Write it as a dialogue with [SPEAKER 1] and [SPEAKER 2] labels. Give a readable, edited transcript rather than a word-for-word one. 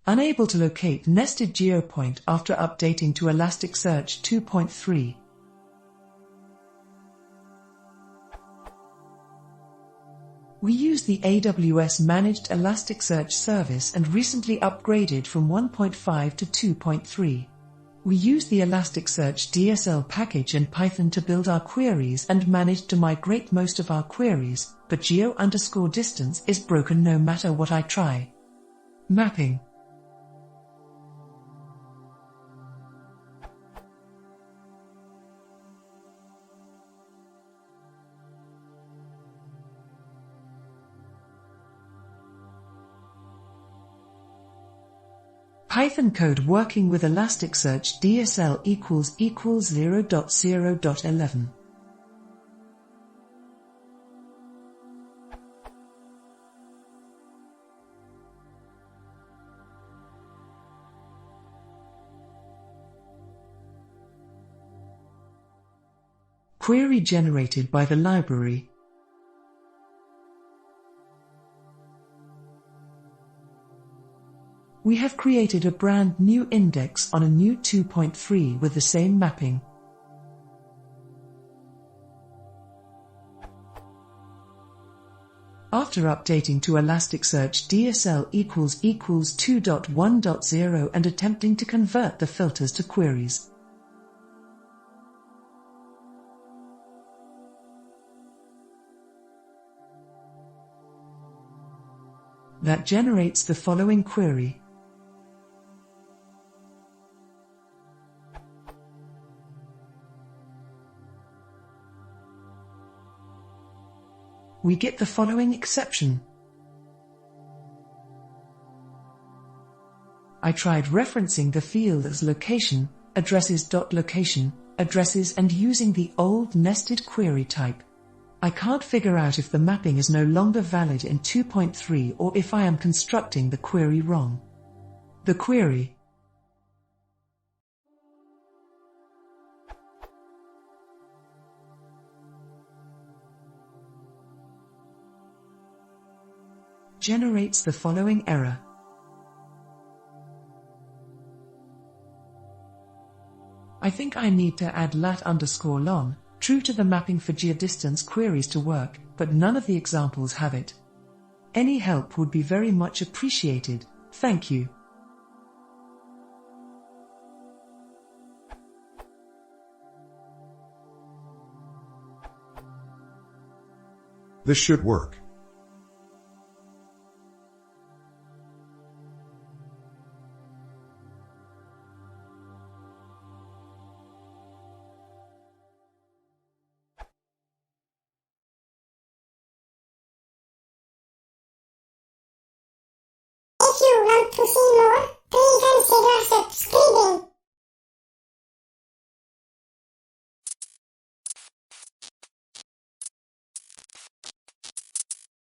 [SPEAKER 1] Unable to locate nested geopoint after updating to Elasticsearch 2.3. We use the AWS managed Elasticsearch service and recently upgraded from 1.5 to 2.3. We use the elasticsearchdsl package and Python to build our queries and managed to migrate most of our queries, but geo_distance is broken no matter what I try. Mapping. Python code working with elasticsearchdsl equals 0.0.11. Query generated by the library. We have created a brand new index on a new 2.3 with the same mapping. After updating to elasticsearchdsl equals 2.1.0 and attempting to convert the filters to queries. That generates the following query. We get the following exception. I tried referencing the field as location, addresses.location, addresses and using the old nested query type. I can't figure out if the mapping is no longer valid in 2.3 or if I am constructing the query wrong. The query. Generates the following error. I think I need to add lat_lon, true to the mapping for geodistance queries to work, but none of the examples have it. Any help would be very much appreciated, thank you.
[SPEAKER 2] This should work.
[SPEAKER 3] If you want to see more, please consider subscribing.